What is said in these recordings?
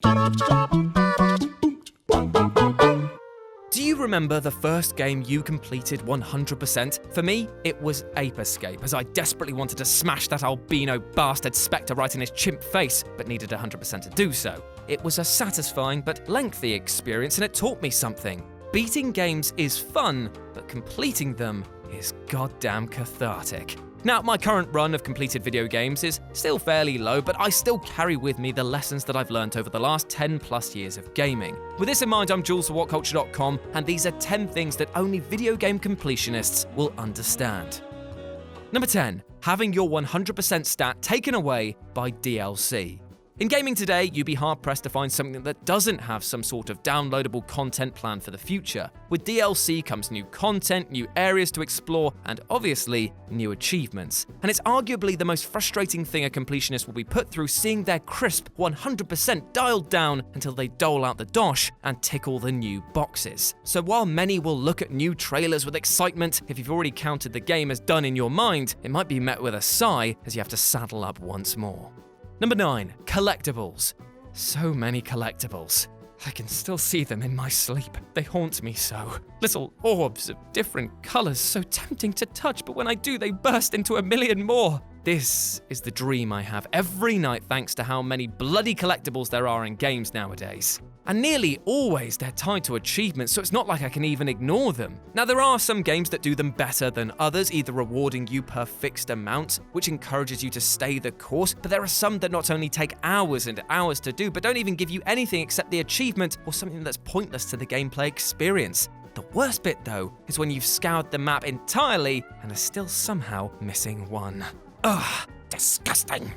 Do you remember the first game you completed 100%? For me, it was Ape Escape, as I desperately wanted to smash that albino bastard Spectre right in his chimp face, but needed 100% to do so. It was a satisfying but lengthy experience, and it taught me something. Beating games is fun, but completing them is goddamn cathartic. Now, my current run of completed video games is still fairly low, but I still carry with me the lessons that I've learnt over the last 10 plus years of gaming. With this in mind, I'm Jules for WhatCulture.com, and these are 10 things that only video game completionists will understand. Number 10. Having your 100% stat taken away by DLC. In gaming today, you'd be hard-pressed to find something that doesn't have some sort of downloadable content planned for the future. With DLC comes new content, new areas to explore, and obviously, new achievements. And it's arguably the most frustrating thing a completionist will be put through, seeing their crisp 100% dialed down until they dole out the dosh and tick all the new boxes. So while many will look at new trailers with excitement, if you've already counted the game as done in your mind, it might be met with a sigh as you have to saddle up once more. Number 9. Collectibles. So many collectibles. I can still see them in my sleep. They haunt me so. Little orbs of different colours, so tempting to touch, but when I do, they burst into a million more. This is the dream I have every night thanks to how many bloody collectibles there are in games nowadays. And nearly always they're tied to achievements, so it's not like I can even ignore them. Now, there are some games that do them better than others, either rewarding you per fixed amount, which encourages you to stay the course, but there are some that not only take hours and hours to do, but don't even give you anything except the achievement or something that's pointless to the gameplay experience. The worst bit, though, is when you've scoured the map entirely and are still somehow missing one. Ugh, disgusting.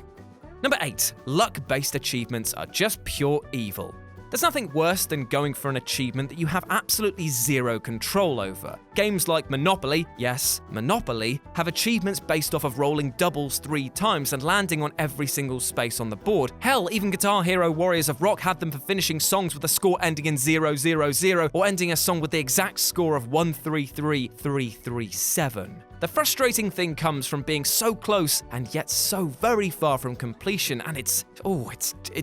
Number 8. Luck-based achievements are just pure evil. There's nothing worse than going for an achievement that you have absolutely zero control over. Games like Monopoly, yes, Monopoly, have achievements based off of rolling doubles 3 times and landing on every single space on the board. Hell, even Guitar Hero Warriors of Rock had them for finishing songs with a score ending in 000 or ending a song with the exact score of 133337. The frustrating thing comes from being so close and yet so very far from completion, and it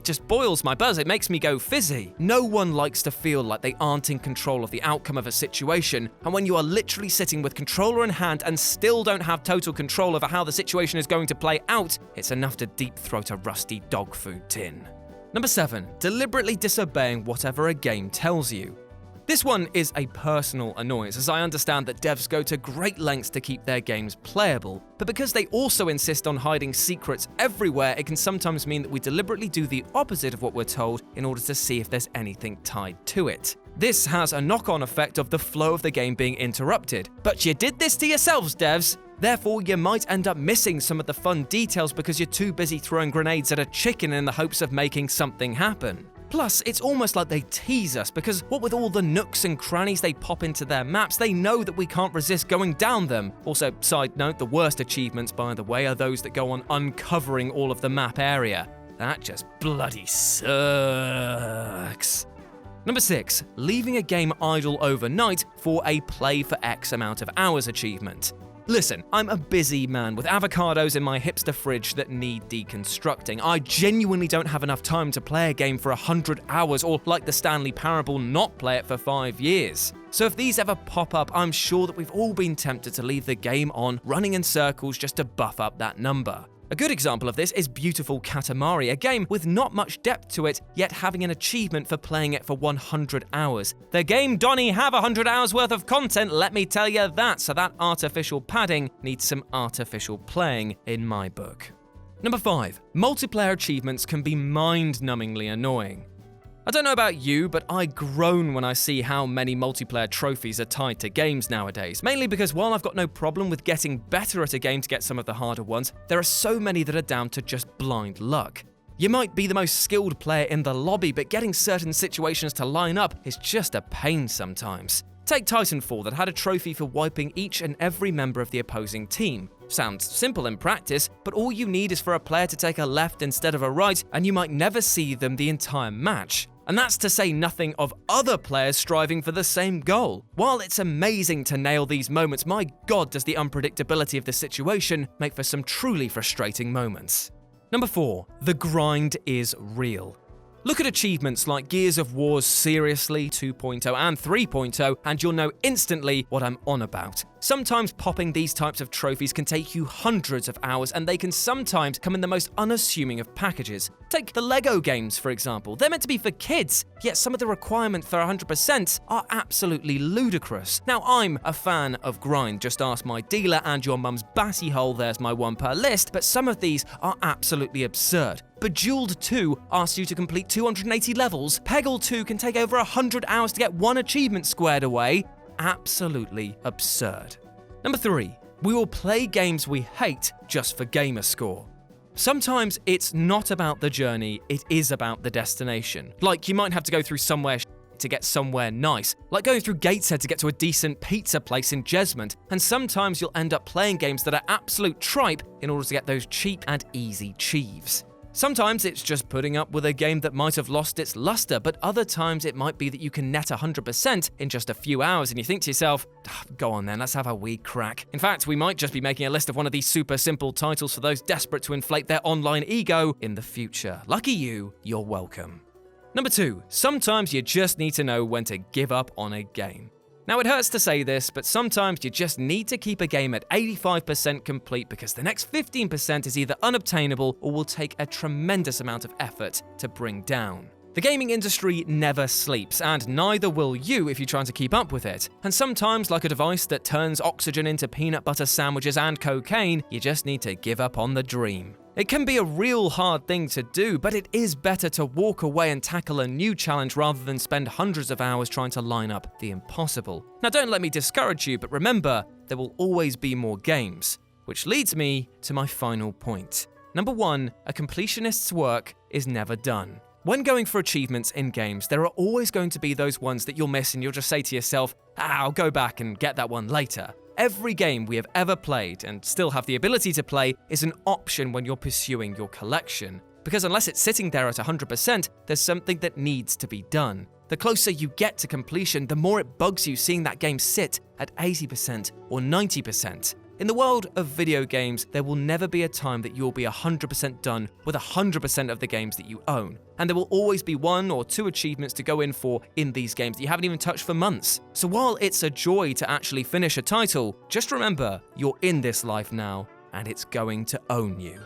just boils my buzz. It makes me go fizzy. No one likes to feel like they aren't in control of the outcome of a situation, and when you are literally sitting with controller in hand and still don't have total control over how the situation is going to play out, it's enough to deep throat a rusty dog food tin. Number 7. Deliberately disobeying whatever a game tells you. This one is a personal annoyance, as I understand that devs go to great lengths to keep their games playable, but because they also insist on hiding secrets everywhere, it can sometimes mean that we deliberately do the opposite of what we're told in order to see if there's anything tied to it. This has a knock-on effect of the flow of the game being interrupted. But you did this to yourselves, devs! Therefore, you might end up missing some of the fun details because you're too busy throwing grenades at a chicken in the hopes of making something happen. Plus, it's almost like they tease us, because what with all the nooks and crannies they pop into their maps, they know that we can't resist going down them. Also, side note, the worst achievements, by the way, are those that go on uncovering all of the map area. That just bloody sucks. Number 6. Leaving a game idle overnight for a play for X amount of hours achievement. Listen, I'm a busy man with avocados in my hipster fridge that need deconstructing. I genuinely don't have enough time to play a game for 100 hours or, like the Stanley Parable, not play it for 5 years. So if these ever pop up, I'm sure that we've all been tempted to leave the game on, running in circles just to buff up that number. A good example of this is Beautiful Katamari, a game with not much depth to it, yet having an achievement for playing it for 100 hours. The game Donnie have 100 hours worth of content, let me tell you that, so that artificial padding needs some artificial playing in my book. Number 5. Multiplayer achievements can be mind-numbingly annoying. I don't know about you, but I groan when I see how many multiplayer trophies are tied to games nowadays, mainly because while I've got no problem with getting better at a game to get some of the harder ones, there are so many that are down to just blind luck. You might be the most skilled player in the lobby, but getting certain situations to line up is just a pain sometimes. Take Titanfall, that had a trophy for wiping each and every member of the opposing team. Sounds simple in practice, but all you need is for a player to take a left instead of a right, and you might never see them the entire match. And that's to say nothing of other players striving for the same goal. While it's amazing to nail these moments, my god does the unpredictability of the situation make for some truly frustrating moments. Number 4. The grind is real. Look at achievements like Gears of War's Seriously 2.0 and 3.0 and you'll know instantly what I'm on about. Sometimes popping these types of trophies can take you hundreds of hours and they can sometimes come in the most unassuming of packages. Take the Lego games, for example. They're meant to be for kids, yet some of the requirements for 100% are absolutely ludicrous. Now, I'm a fan of grind, just ask my dealer and your mum's bassy hole, there's my one per list, but some of these are absolutely absurd. Bejeweled 2 asks you to complete 280 levels. Peggle 2 can take over 100 hours to get one achievement squared away. Absolutely absurd. Number 3, we will play games we hate just for gamer score. Sometimes it's not about the journey, it is about the destination. Like you might have to go through somewhere to get somewhere nice, like going through Gateshead to get to a decent pizza place in Jesmond, and sometimes you'll end up playing games that are absolute tripe in order to get those cheap and easy cheeves. Sometimes it's just putting up with a game that might have lost its luster, but other times it might be that you can net 100% in just a few hours and you think to yourself, go on then, let's have a wee crack. In fact, we might just be making a list of one of these super simple titles for those desperate to inflate their online ego in the future. Lucky you, you're welcome. Number 2, sometimes you just need to know when to give up on a game. Now, it hurts to say this, but sometimes you just need to keep a game at 85% complete because the next 15% is either unobtainable or will take a tremendous amount of effort to bring down. The gaming industry never sleeps, and neither will you if you're trying to keep up with it. And sometimes, like a device that turns oxygen into peanut butter sandwiches and cocaine, you just need to give up on the dream. It can be a real hard thing to do, but it is better to walk away and tackle a new challenge rather than spend hundreds of hours trying to line up the impossible. Now, don't let me discourage you, but remember, there will always be more games. Which leads me to my final point. Number 1, a completionist's work is never done. When going for achievements in games, there are always going to be those ones that you'll miss and you'll just say to yourself, I'll go back and get that one later. Every game we have ever played, and still have the ability to play, is an option when you're pursuing your collection. Because unless it's sitting there at 100%, there's something that needs to be done. The closer you get to completion, the more it bugs you seeing that game sit at 80% or 90%. In the world of video games, there will never be a time that you'll be 100% done with 100% of the games that you own. And there will always be 1 or 2 achievements to go in for in these games that you haven't even touched for months. So while it's a joy to actually finish a title, just remember, you're in this life now, and it's going to own you.